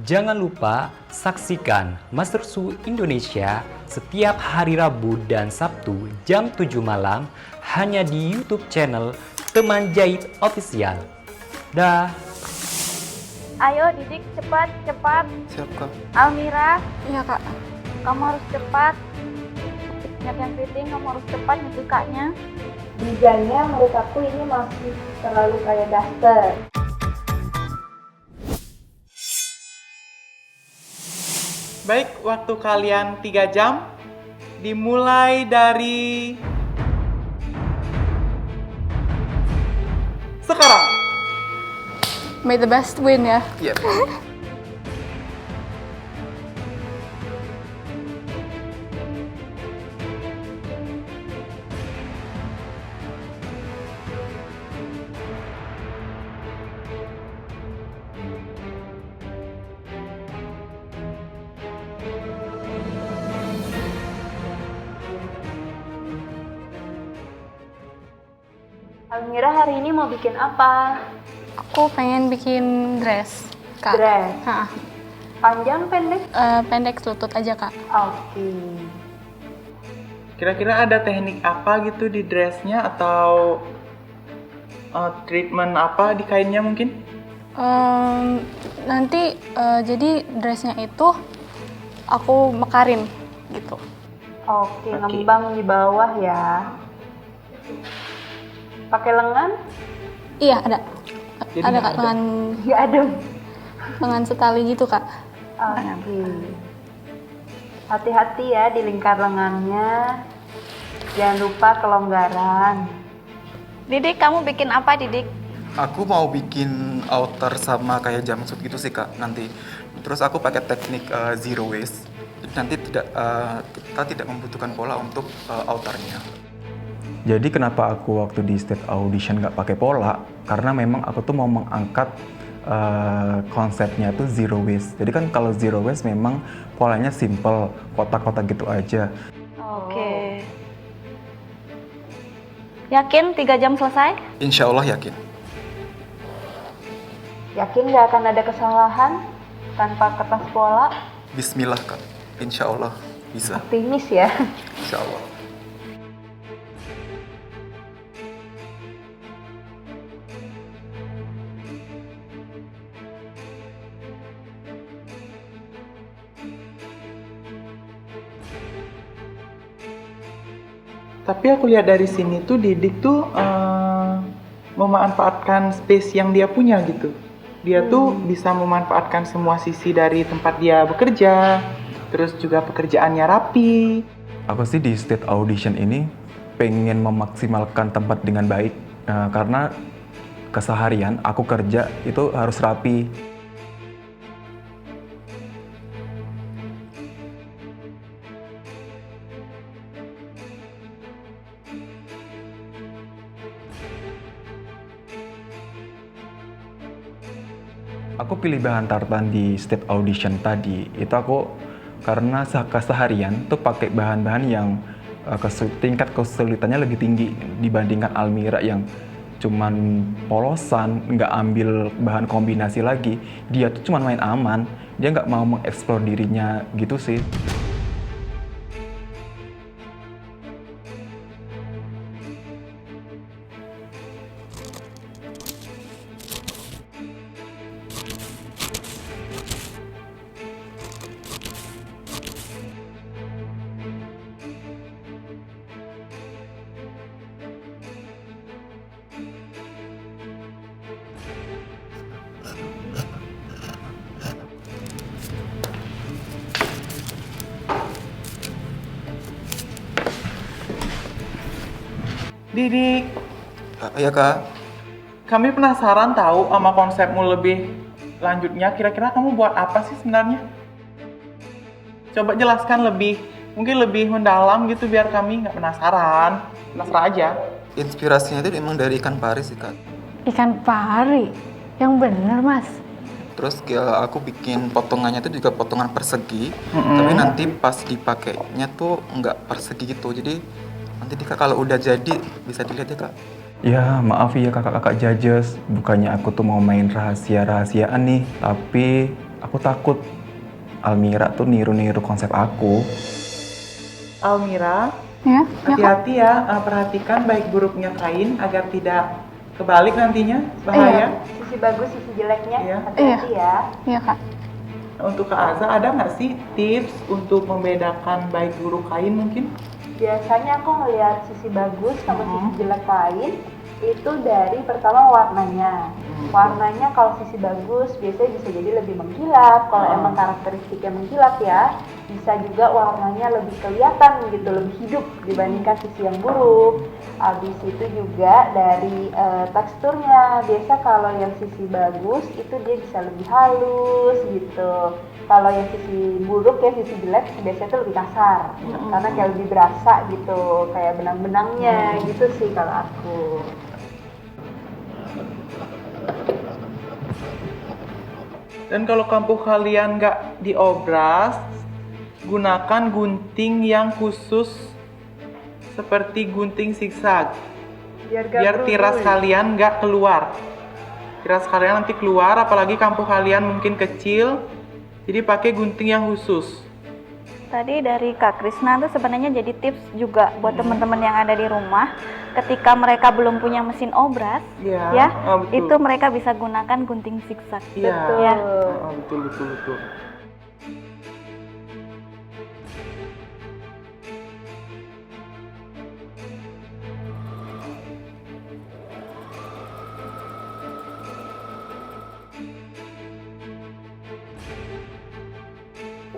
Jangan lupa saksikan Master Su Indonesia setiap hari Rabu dan Sabtu jam 7 malam hanya di YouTube channel Teman Jahit Official. Dah. Ayo Didik, cepat, cepat. Siap, Kak. Almira, Iya kak. kamu harus cepat. Ingat yang keriting, kamu harus cepat nyetrikanya. Desainnya menurut aku ini masih terlalu kayak daster. Baik, waktu kalian 3 jam dimulai dari sekarang. May the best win ya. Iya. Almira hari ini mau bikin apa? Aku pengen bikin dress kak. Dress. Hah, Panjang, pendek? pendek lutut aja kak. Oke. Kira-kira ada teknik apa gitu di dressnya atau treatment apa di kainnya mungkin? Nanti jadi dressnya itu aku mekarin gitu. Oke, ngembang di bawah ya. Pakai lengan? Iya ada. Jadi Ada nggak kak ada. Ya ada. lengan setali gitu kak. Oke. Hati-hati ya di lingkar lengannya. Jangan lupa kelonggaran. Didik, kamu bikin apa, Didik? Aku mau bikin outer sama kayak jumpsuit gitu sih kak nanti. Terus aku pakai teknik zero waist. Jadi nanti kita tidak membutuhkan pola untuk outernya. Jadi kenapa aku waktu di state audition nggak pakai pola? Karena memang aku tuh mau mengangkat konsepnya tuh zero waste. Jadi kan kalau zero waste memang polanya simple, kotak-kotak gitu aja. Oke. Yakin 3 jam selesai? Insya Allah yakin. Yakin nggak akan ada kesalahan tanpa kertas pola? Bismillah kak. Insya Allah bisa. Optimis ya. Insya Allah. Tapi aku lihat dari sini tuh Didik tuh memanfaatkan space yang dia punya gitu. Dia tuh bisa memanfaatkan semua sisi dari tempat dia bekerja, terus juga pekerjaannya rapi. Aku sih di state audition ini pengen memaksimalkan tempat dengan baik karena keseharian aku kerja itu harus rapi. Aku pilih bahan tartan di state audition tadi, itu aku karena keseharian tuh pakai bahan-bahan yang tingkat kesulitannya lebih tinggi dibandingkan Almira yang cuman polosan, nggak ambil bahan kombinasi lagi. Dia tuh cuman main aman, dia nggak mau mengeksplor dirinya gitu sih. Didik, Ya kak. kami penasaran tahu sama konsepmu lebih lanjutnya. Kira-kira kamu buat apa sih sebenarnya? Coba jelaskan lebih, mungkin lebih mendalam gitu biar kami nggak penasaran. Penasaran aja. Inspirasinya itu emang dari ikan pari sih kak. Ikan pari. Yang bener mas. Terus aku bikin potongannya itu juga potongan persegi, tapi nanti pas dipakainya tuh nggak persegi gitu. Jadi nanti kalau udah jadi bisa dilihat ya kak. Ya maaf ya kakak-kakak judges, bukannya aku tuh mau main rahasia-rahasiaan nih, tapi aku takut Almira tuh niru-niru konsep aku. Almira, Ya, ya Kak. hati-hati ya, perhatikan baik buruknya kain agar tidak kebalik nantinya, bahaya. Sisi bagus, sisi jeleknya. Iya. Hati-hati ya. Iya Kak. Untuk Kak Aza, ada nggak sih tips untuk membedakan baik buruk kain mungkin? Biasanya aku ngelihat sisi bagus sama sisi jelek kain itu dari pertama warnanya. Warnanya kalau sisi bagus biasanya bisa jadi lebih mengkilap. Kalau emang karakteristiknya mengkilap ya, bisa juga warnanya lebih kelihatan gitu, lebih hidup dibandingkan sisi yang buruk. Habis itu juga dari teksturnya. Biasa kalau yang sisi bagus itu dia bisa lebih halus gitu. Kalau yang sisi buruk ya, sisi jelek biasanya itu lebih kasar. Karena kayak lebih berasa gitu, kayak benang-benangnya gitu sih kalau aku. Dan kalau kampuh kalian nggak diobras, gunakan gunting yang khusus seperti gunting zigzag. Biar tiras kalian nggak keluar. Tiras kalian nanti keluar, apalagi kampuh kalian mungkin kecil. Jadi pakai gunting yang khusus. Tadi dari Kak Krisna tuh sebenarnya jadi tips juga buat teman-teman yang ada di rumah, ketika mereka belum punya mesin obras, Iya, betul. itu mereka bisa gunakan gunting zigzag. Iya. Ya. Betul.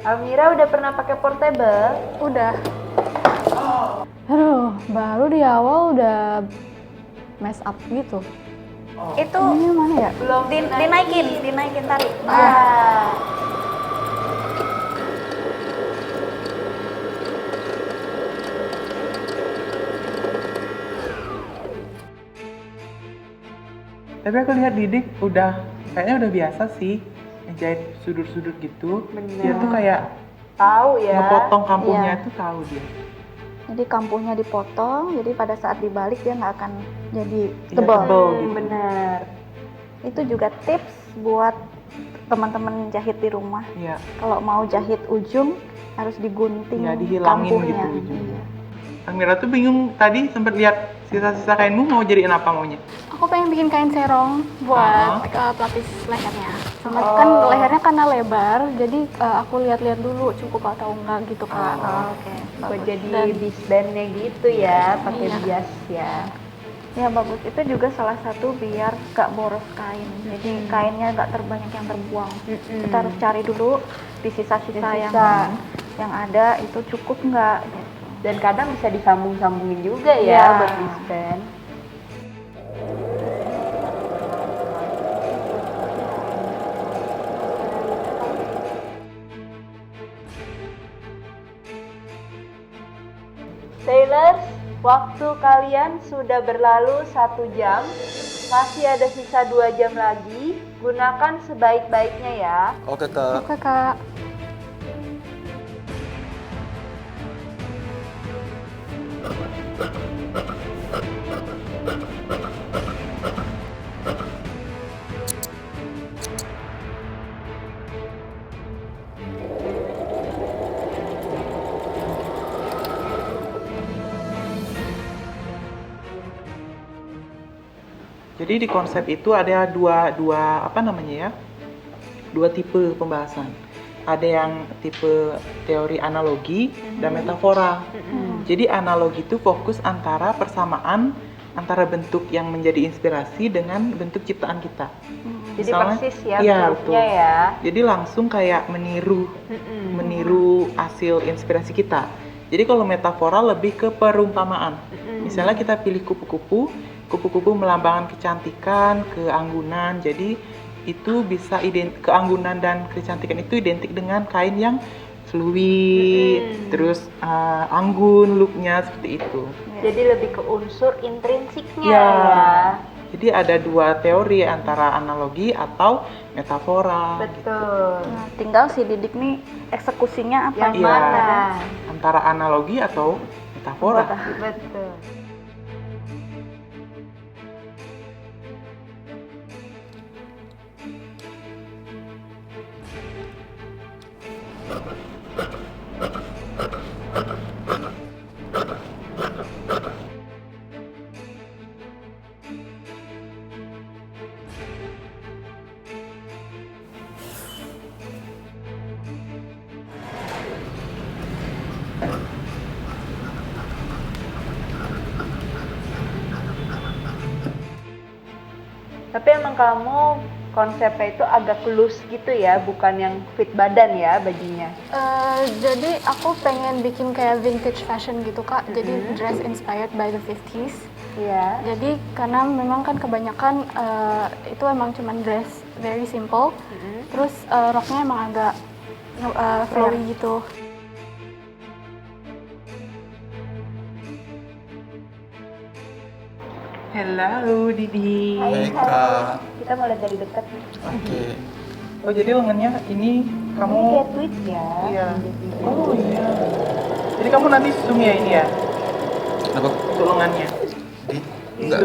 Almira udah pernah pakai portable? Udah. Aduh, baru di awal udah mess up gitu. Itu Ini mana ya? Belum dinaikin tarik. Ah. Tapi aku lihat Didik kayaknya udah biasa sih ngejahit sudut-sudut gitu. Dia tuh kayak Tahu ya. ngepotong kampuhnya Iya. itu tahu dia. Jadi kampuhnya dipotong, jadi pada saat dibalik dia nggak akan jadi Iya, tebal. tebal gitu. Benar. Itu juga tips buat teman-teman jahit di rumah. Iya. Kalau mau jahit ujung harus digunting Iya, dihilangin kampuhnya. gitu ujungnya. Iya. Almira tuh bingung tadi sempat lihat sisa-sisa kainmu mau jadiin apa maunya? Aku pengen bikin kain serong buat pelapis lehernya. Sama kan lehernya karena lebar, jadi aku lihat-lihat dulu cukup atau enggak gitu Kak. Oke. Buat jadi Dan- bisbandnya gitu ya, pakai Iya. bias ya. Ya bagus, itu juga salah satu biar gak boros kain. Jadi kainnya gak terbanyak yang terbuang. Kita harus cari dulu di sisa-sisa Sisa. yang ada itu cukup nggak gitu. Dan kadang bisa disambung-sambungin juga ya Iya. buat bisband. Tailors, waktu kalian sudah berlalu 1 jam, masih ada sisa 2 jam lagi. Gunakan sebaik-baiknya ya. Oke Kak. Oke Kak. Jadi di konsep itu ada dua apa namanya ya? Dua tipe pembahasan. Ada yang tipe teori analogi dan metafora. Jadi analogi itu fokus antara persamaan antara bentuk yang menjadi inspirasi dengan bentuk ciptaan kita. Jadi Misalnya- persis ya iya, bentuknya betul. ya. Jadi langsung kayak meniru hasil inspirasi kita. Jadi kalau metafora lebih ke perumpamaan. Misalnya kita pilih kupu-kupu, kupu-kupu melambangkan kecantikan, keanggunan. Jadi itu bisa keanggunan dan kecantikan itu identik dengan kain yang fluid, terus anggun looknya seperti itu. Jadi lebih ke unsur intrinsiknya Ya. ya. Jadi ada dua teori antara analogi atau metafora. Betul. Nah, tinggal si Didik nih eksekusinya apa? Yang Iya. mana? Antara analogi atau metafora. Betul. Tapi emang kamu konsepnya itu agak loose gitu ya, bukan yang fit badan ya bajunya. Jadi aku pengen bikin kayak vintage fashion gitu Kak. Jadi dress inspired by the 50s. Iya. Jadi karena memang kan kebanyakan itu emang cuman dress very simple. Terus roknya emang agak flowy gitu. Hello, Didi. Hai Kak. Kita mulai dari dekat. Oke. Oh, jadi lengannya ini kamu... Ini kayak tweet ya. Iya. Oh iya. Jadi kamu nanti zoom ya ini ya? Kenapa? Untuk lengannya? Enggak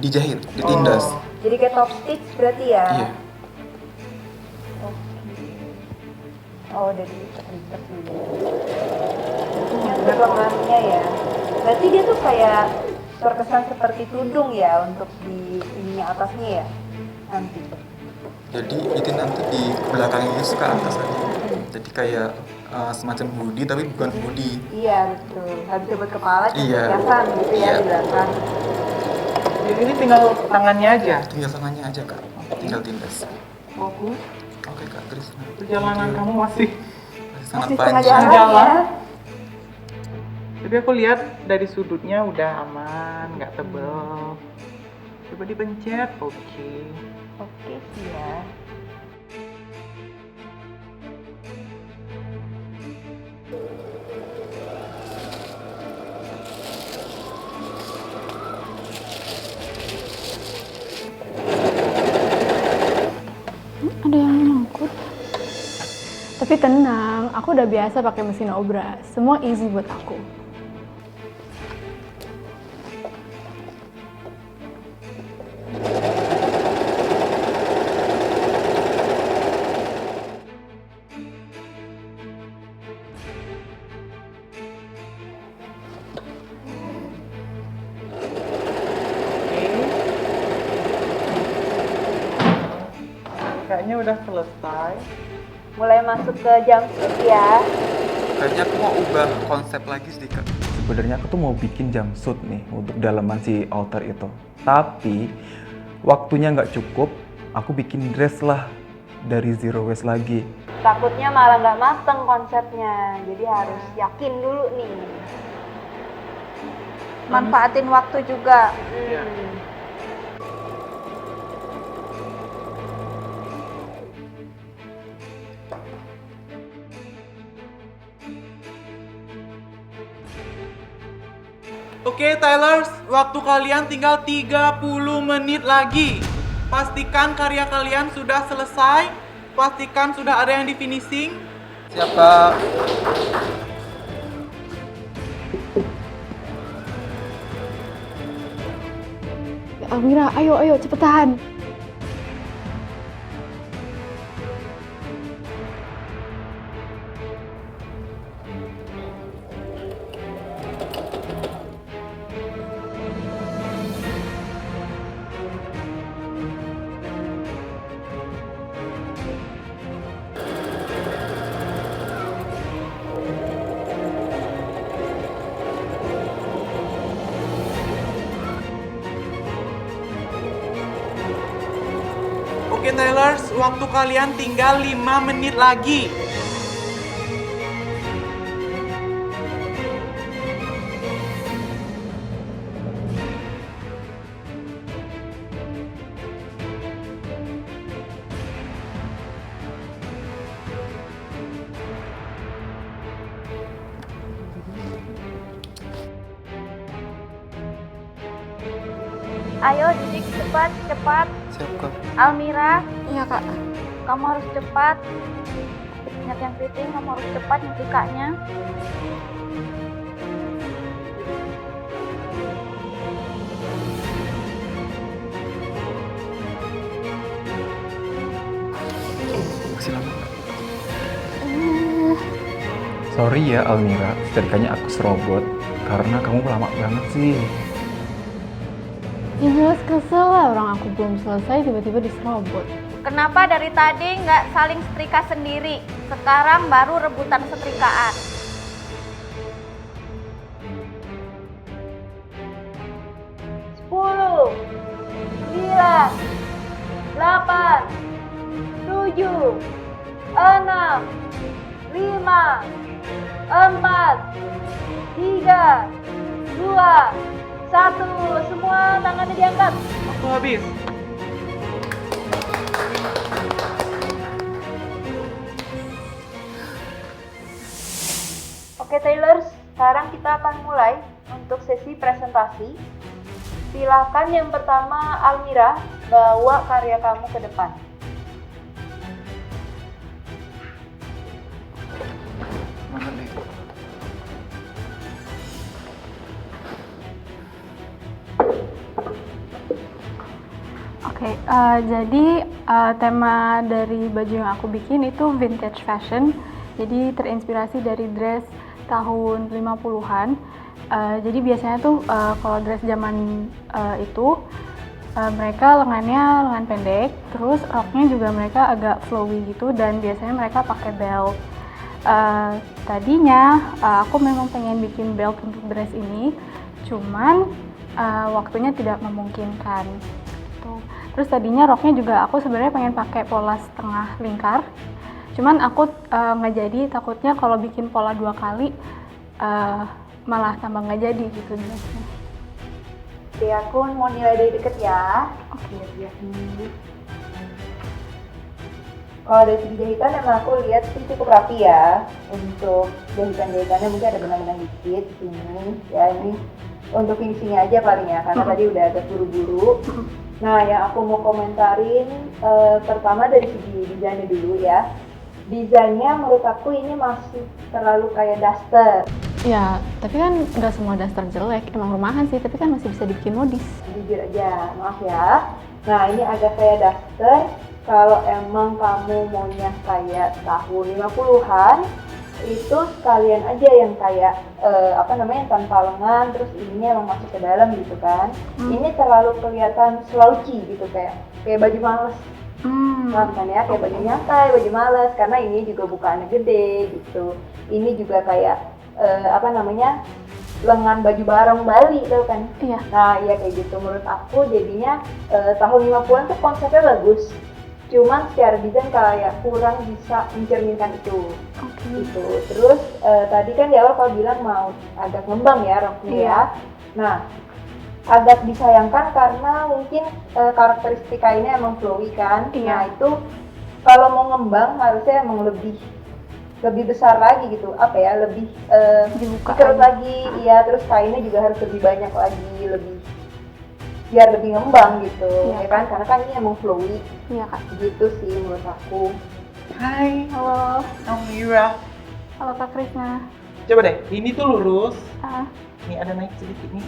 dijahit, ditindas. Oh, jadi kayak top stitch berarti ya? Iya. Oh, udah diikat dulu. Ini untuk lengannya ya. Berarti dia tuh kayak terkesan seperti tudung ya untuk di ininya atasnya ya nanti. Jadi itu nanti di belakangnya itu ke atas aja. Jadi kayak semacam hoodie tapi bukan hoodie. Iya betul. Habis buat kepala Iya. hiasan gitu ya Iya. di belakang. Jadi ini tinggal tangannya aja? Tinggal tangannya aja Kak. Tinggal tindas. Fokus. Oke Kak, Chris. Perjalanan kamu masih Sangat Masih setengah panjang. jalan ya. Tapi aku lihat dari sudutnya udah aman, nggak tebel. Coba dipencet, oke. Oke sih ya. Ada yang nyangkut. Tapi tenang, aku udah biasa pakai mesin obras. Semua easy buat aku. Kayaknya udah selesai. Mulai masuk ke jumpsuit ya. Kayaknya aku mau ubah konsep lagi sedikit. Sebenarnya aku tuh mau bikin jumpsuit nih untuk dalaman si outer itu. Tapi waktunya nggak cukup, aku bikin dress lah dari zero waste lagi. Takutnya malah nggak mateng konsepnya. Jadi harus yakin dulu nih. Manfaatin waktu juga. Iya. Oke, Tylers, waktu kalian tinggal 30 menit lagi. Pastikan karya kalian sudah selesai. Pastikan sudah ada yang di finishing. Siap Kak. Almira, ayo cepetan. Oke, Tylers, waktu kalian tinggal 5 menit lagi. Ayo Didik, cepat, cepat. Siap Kak. Almira, Iya Kak. kamu harus cepat. Ingat yang fitting, kamu harus cepat nyetrikanya. Masih lama Kak. Sorry ya Almira, setrikanya aku serobot karena kamu lama banget sih. Ya jelas kesel lah, orang aku belum selesai tiba-tiba diserobot. Kenapa dari tadi nggak saling setrika sendiri? Sekarang baru rebutan setrikaan. Sepuluh, 9, 8, 7, 6, 5, 4, 3, 2, 1. Semua tangannya diangkat. Waktu habis. Oke Taylor, sekarang kita akan mulai untuk sesi presentasi. Silakan yang pertama Almira, bawa karya kamu ke depan. Mana nih? Oke, jadi tema dari baju yang aku bikin itu vintage fashion. Jadi terinspirasi dari dress tahun 50-an. Jadi biasanya tuh kalau dress zaman itu mereka lengannya lengan pendek, terus roknya juga mereka agak flowy gitu dan biasanya mereka pakai belt. Tadinya aku memang pengen bikin belt untuk dress ini, cuman waktunya tidak memungkinkan. Gitu. Terus tadinya roknya juga aku sebenarnya pengen pakai pola setengah lingkar, cuman aku nggak jadi, takutnya kalau bikin pola 2 kali malah tambah nggak jadi gitu dressnya. Oke, aku mau nilai dari deket ya. Oke. Lihat nih. Kalau dari segi jahitan emang aku lihat sih cukup rapi ya. Untuk jahitan-jahitannya mungkin ada benang-benang dikit di sini. Ya ini untuk finishingnya aja paling ya, karena tadi udah agak buru-buru. Nah, yang aku mau komentarin pertama dari segi desainnya dulu ya. Desainnya menurut aku ini masih terlalu kayak daster. Ya, tapi kan nggak semua daster jelek, emang rumahan sih, tapi kan masih bisa dibikin modis. Jujur aja, maaf ya. Nah, ini agak kayak daster. Kalau emang kamu maunya kayak tahun 50-an, itu sekalian aja yang kayak tanpa lengan, terus ininya emang masuk ke dalam gitu kan. Ini terlalu kelihatan slouchy gitu, kayak baju males. Paham kan ya, kayak baju nyantai, baju males, karena ini juga bukannya gede gitu. Ini juga kayak lengan baju barong Bali tau kan? Iya. Nah iya kayak gitu, menurut aku jadinya tahun 50-an tuh konsepnya bagus, cuman secara desain kayak kurang bisa mencerminkan itu. Gitu. Terus tadi kan di awal kau bilang mau agak ngembang ya roknya ya. Nah agak disayangkan karena mungkin karakteristik kainnya emang flowy kan. Nah itu kalau mau ngembang harusnya emang lebih besar lagi gitu, lebih dikerut lagi, iya, terus kainnya juga harus lebih banyak lagi, biar lebih ngembang gitu, ya kan, karena kan ini emang flowy, Kak. gitu sih menurut aku. Hai, Halo, Almira. halo Kak Krisna. Coba deh, ini tuh lurus. Ah, Ini ada naik sedikit nih,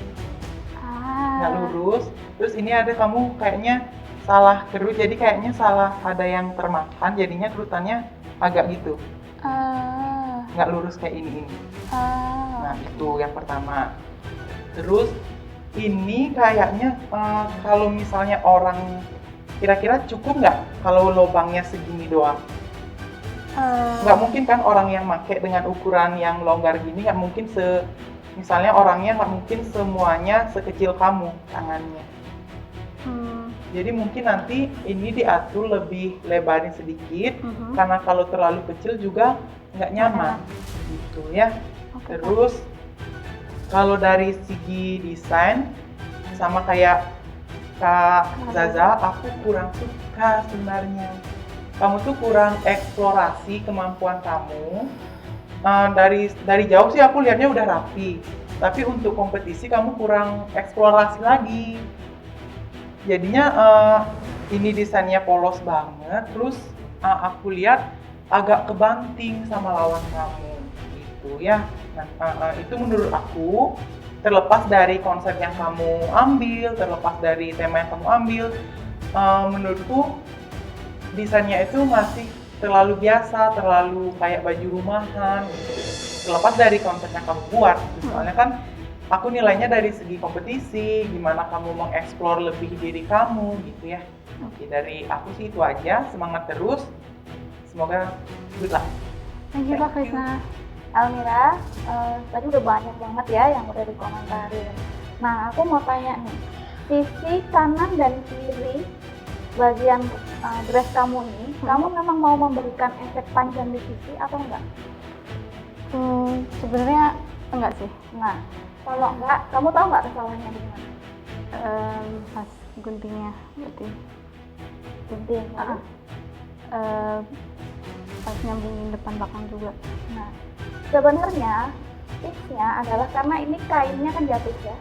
ah. nggak lurus. Terus ini ada kamu kayaknya salah kerut, jadi kayaknya salah ada yang termakan, jadinya kerutannya agak gitu. Nggak lurus kayak ini. Nah itu yang pertama. Terus ini kayaknya kalau misalnya orang kira-kira cukup nggak kalau lubangnya segini doang? Nggak mungkin kan orang yang make dengan ukuran yang longgar gini, nggak mungkin misalnya orangnya nggak mungkin semuanya sekecil kamu tangannya. Jadi mungkin nanti ini diatur lebih lebarin sedikit, karena kalau terlalu kecil juga nggak nyaman, gitu ya. Terus kalau dari segi desain sama kayak Kak Zaza, aku kurang suka sebenarnya. Kamu tuh kurang eksplorasi kemampuan kamu. Dari jauh sih aku lihatnya udah rapi, tapi untuk kompetisi kamu kurang eksplorasi lagi. Jadinya ini desainnya polos banget, terus aku lihat agak kebanting sama lawan kamu gitu ya. Nah, itu menurut aku, terlepas dari konsep yang kamu ambil, terlepas dari tema yang kamu ambil, menurutku desainnya itu masih terlalu biasa, terlalu kayak baju rumahan gitu. terlepas dari konsep yang kamu buat. Soalnya kan aku nilainya dari segi kompetisi, gimana kamu mengeksplor lebih diri kamu gitu ya. Oke, dari aku sih itu aja. Semangat terus. Semoga good luck. Thank you Kak Krisna. Almira, tadi udah banyak banget ya yang udah dikomentarin. Nah, aku mau tanya nih, sisi kanan dan kiri bagian dress kamu ini, kamu memang mau memberikan efek panjang di sisi atau enggak? Sebenarnya enggak sih. Nah, kalau enggak, kamu tahu nggak kesalahannya di mana? Pas guntingnya berarti. Gunting. Pas nyambungin depan belakang juga. Nah, sebenarnya tipsnya adalah karena ini kainnya kan jatuh ya.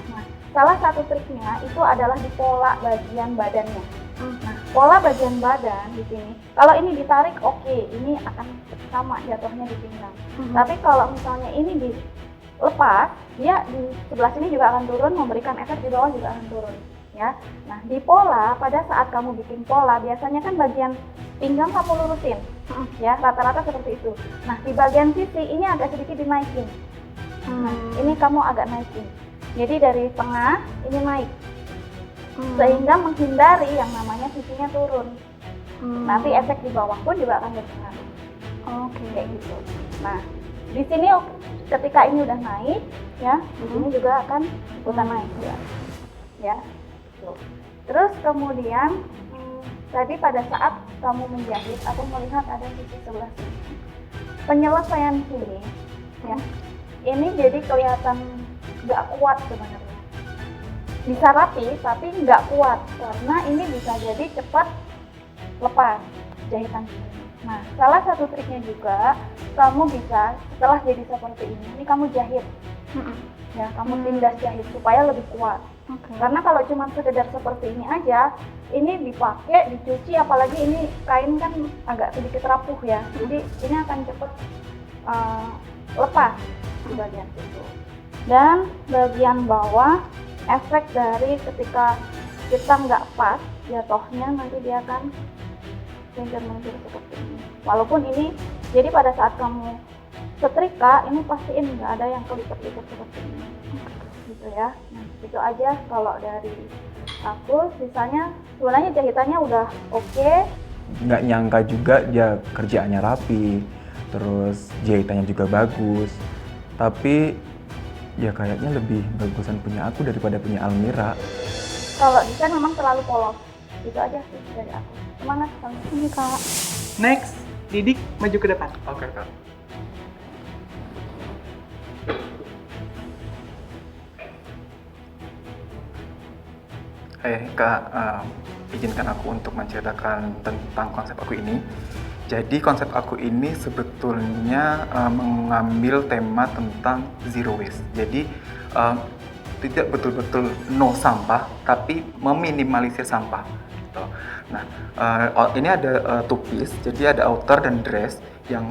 Nah, salah satu triknya itu adalah di pola bagian badannya. Nah, pola bagian badan di sini, kalau ini ditarik oke, ini akan sama jatuhnya di pinggang. Tapi kalau misalnya ini dilepas, dia di sebelah sini juga akan turun, memberikan efek di bawah juga akan turun. Ya, nah di pola pada saat kamu bikin pola biasanya kan bagian pinggang kamu lurusin, ya rata-rata seperti itu. Nah di bagian sisi ini agak sedikit dinaikin. Nah ini kamu agak naikin. Jadi dari tengah ini naik, sehingga menghindari yang namanya sisinya turun. Nanti efek di bawah pun juga akan berpengaruh. Oke, kayak gitu. Nah di sini ketika ini udah naik, ya di sini juga akan ikutan naik ya. Ya. Terus kemudian tadi pada saat kamu menjahit aku melihat ada sisi sebelah sini penyelesaian sini ya ini jadi kelihatan nggak kuat sebenarnya, bisa rapi tapi nggak kuat karena ini bisa jadi cepat lepas jahitan sini. Nah salah satu triknya juga kamu bisa setelah jadi seperti ini kamu jahit ya, kamu tindas jahit supaya lebih kuat. Karena kalau cuma sekedar seperti ini aja, ini dipakai, dicuci, apalagi ini kain kan agak sedikit rapuh ya, jadi ini akan cepat lepas di bagian situ. Dan bagian bawah, efek dari ketika kita nggak pas jatuhnya nanti dia akan melintir seperti ini. Walaupun ini, jadi pada saat kamu setrika, ini pastiin nggak ada yang kelipet-lipet seperti ini. Gitu ya. Nah, itu aja kalau dari aku. Sisanya sebenarnya jahitannya udah oke. Nggak nyangka juga dia kerjaannya rapi, terus jahitannya juga bagus. Tapi ya kayaknya lebih bagusan punya aku daripada punya Almira. Kalau desain memang terlalu polos. Itu aja sih dari aku. Semangat sama ini Kak. Next, Didik maju ke depan. Oke, Kak. Kak, izinkan aku untuk menceritakan tentang konsep aku ini. Jadi konsep aku ini sebetulnya mengambil tema tentang zero waste. Jadi tidak betul-betul no sampah, tapi meminimalisir sampah. Gitu. Nah, ini ada two piece, jadi ada outer dan dress yang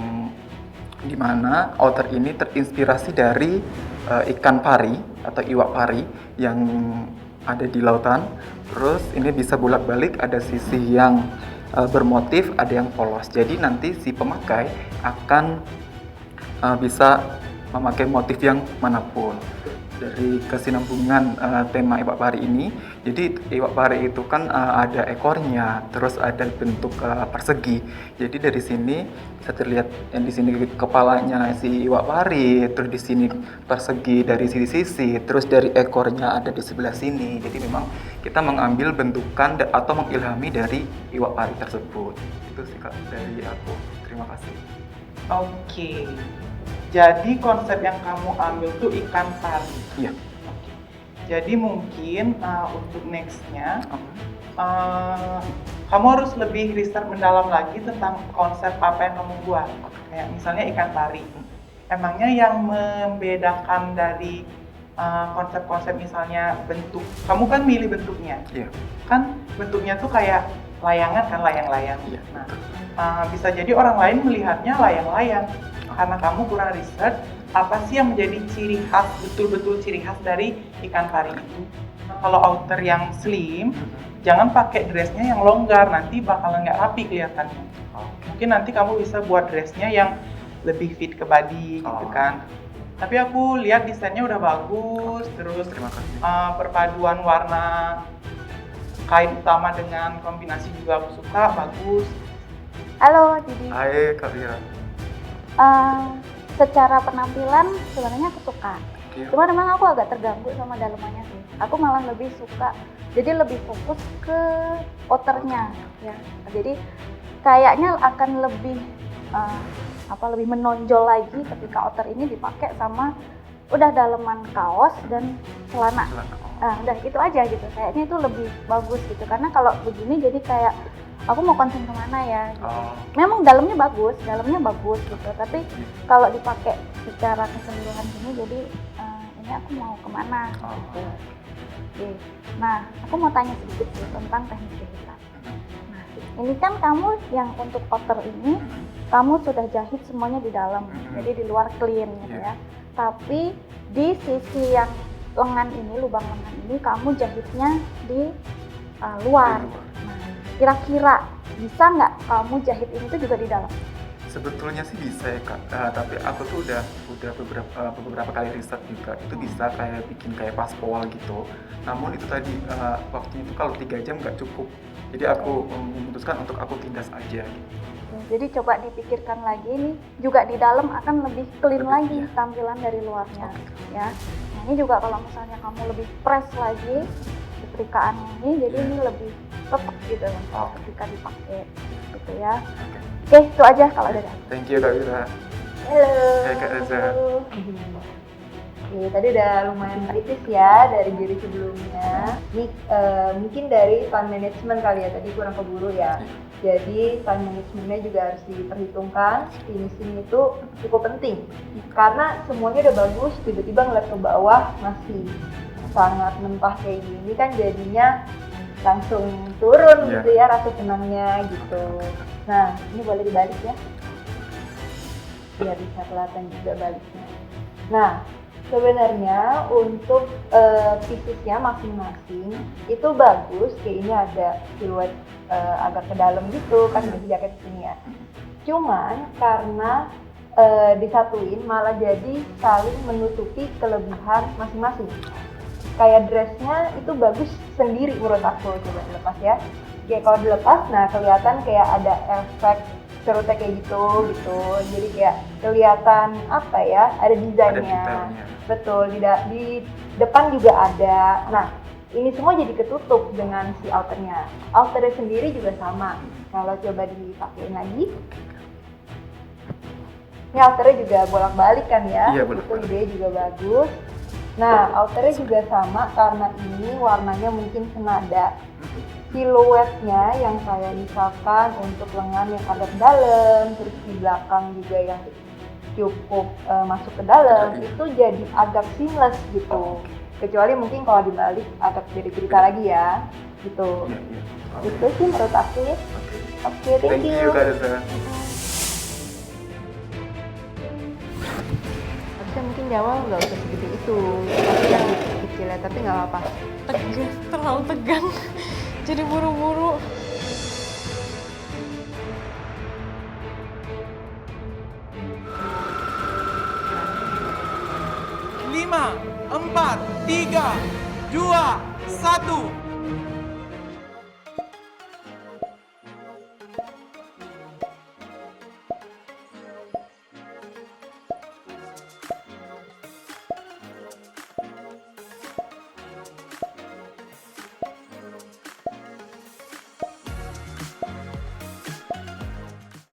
dimana outer ini terinspirasi dari ikan pari atau iwak pari yang ada di lautan. Terus ini bisa bolak-balik, ada sisi yang bermotif, ada yang polos. Jadi nanti si pemakai akan bisa memakai motif yang manapun. Dari kesinambungan tema iwak pari ini, jadi iwak pari itu kan ada ekornya, terus ada bentuk persegi. Jadi dari sini bisa terlihat yang di sini kepalanya si iwak pari, terus di sini persegi dari sisi-sisi, terus dari ekornya ada di sebelah sini. Jadi memang kita mengambil bentukan atau mengilhami dari iwak pari tersebut. Itu sih Kak dari aku. Terima kasih. Oke. Jadi konsep yang kamu ambil tuh ikan pari. Iya. Oke. Jadi mungkin untuk nextnya kamu harus lebih riset mendalam lagi tentang konsep apa yang kamu buat. Kayak misalnya ikan pari. Emangnya yang membedakan dari konsep-konsep misalnya bentuk, kamu kan milih bentuknya. Iya. Kan bentuknya tuh kayak layangan kan, layang-layang. Iya. Nah, bisa jadi orang lain melihatnya layang-layang. Karena kamu kurang riset, apa sih yang menjadi ciri khas, betul-betul ciri khas dari ikan pari itu. Nah, kalau outer yang slim, jangan pakai dressnya yang longgar, nanti bakalan nggak rapi kelihatannya. Mungkin nanti kamu bisa buat dressnya yang lebih fit ke body gitu kan. Tapi aku lihat desainnya udah bagus, terus Terima kasih. perpaduan warna kain utama dengan kombinasi juga aku suka, bagus. Halo Didi. Hai Kak Wira. Secara penampilan sebenarnya aku suka. Oke. Cuma memang aku agak terganggu sama dalemannya sih. Aku malah lebih suka, jadi lebih fokus ke outernya ya. Jadi kayaknya akan lebih lebih menonjol lagi ketika outer ini dipakai sama udah daleman kaos dan celana. Udah itu aja gitu. Kayaknya itu lebih bagus gitu. Karena kalau begini jadi kayak aku mau konsen kemana ya gitu. Memang dalamnya bagus gitu. Tapi kalau dipakai secara keseluruhan gini jadi ini aku mau kemana gitu. Oke. Nah, aku mau tanya sedikit sih tentang teknik jahitan. Nah, ini kan kamu yang untuk outer ini kamu sudah jahit semuanya di dalam, jadi di luar clean gitu ya. Tapi di sisi yang lengan ini, lubang lengan ini kamu jahitnya di luar. Nah, kira-kira bisa nggak kamu jahit ini tuh juga di dalam? Sebetulnya sih bisa ya Kak, tapi aku tuh udah beberapa kali riset juga, itu bisa kayak bikin kayak paspol gitu. Namun itu tadi waktunya itu kalau 3 jam nggak cukup, jadi aku memutuskan untuk aku tindas aja gitu. Jadi coba dipikirkan lagi nih, juga di dalam akan lebih clean lagi tampilan dari luarnya ya. Nah, ini juga kalau misalnya kamu lebih press lagi setrikaan ini, jadi ini lebih tetap gitu ketika dipakai gitu ya. Oke, itu aja kalau dari aku. Thank you Kak Wira. Halo. Hai Kak Reza. Oke, tadi udah lumayan kritis ya dari diri sebelumnya. Ini mungkin dari time management kali ya, tadi kurang keburu ya. Jadi time managementnya juga harus diperhitungkan. Finishing itu cukup penting karena semuanya udah bagus, tiba-tiba ngeliat ke bawah masih sangat mentah kayak gini kan jadinya langsung turun gitu ya rasa senangnya gitu. Nah, ini boleh dibalik ya, biar bisa kelihatan juga baliknya. Nah, sebenarnya untuk piecesnya masing-masing itu bagus, kayak ini ada siluet agak ke dalam gitu kan di jaket sini ya. Cuman karena disatuin malah jadi saling menutupi kelebihan masing-masing. Kayak dressnya itu bagus sendiri menurut aku, coba dilepas ya. Kayak kalau dilepas, nah kelihatan kayak ada efek serutnya kayak gitu. Jadi kayak kelihatan apa ya, ada desainnya. Betul, di depan juga ada. Nah, ini semua jadi ketutup dengan si outernya. Outernya sendiri juga sama. Kalau coba dipakein lagi, ini outernya juga bolak-balik kan ya. Iya, itu ide juga bagus. Nah, outernya juga sama karena ini warnanya mungkin senada. Siluetnya yang kayak misalkan untuk lengan yang agak dalam, terus di belakang juga yang cukup masuk ke dalam, itu jadi agak seamless gitu. Kecuali mungkin kalau dibalik agak jadi cerita lagi ya, gitu. Itu sih menurut aku ya. Oke, thank you. Kak Reza. Harusnya mungkin di awal nggak usah seperti itu, tapi yang kecil ya, tapi nggak apa-apa. Terlalu tegang, jadi buru-buru. Lima, 4, 3, 2, 1.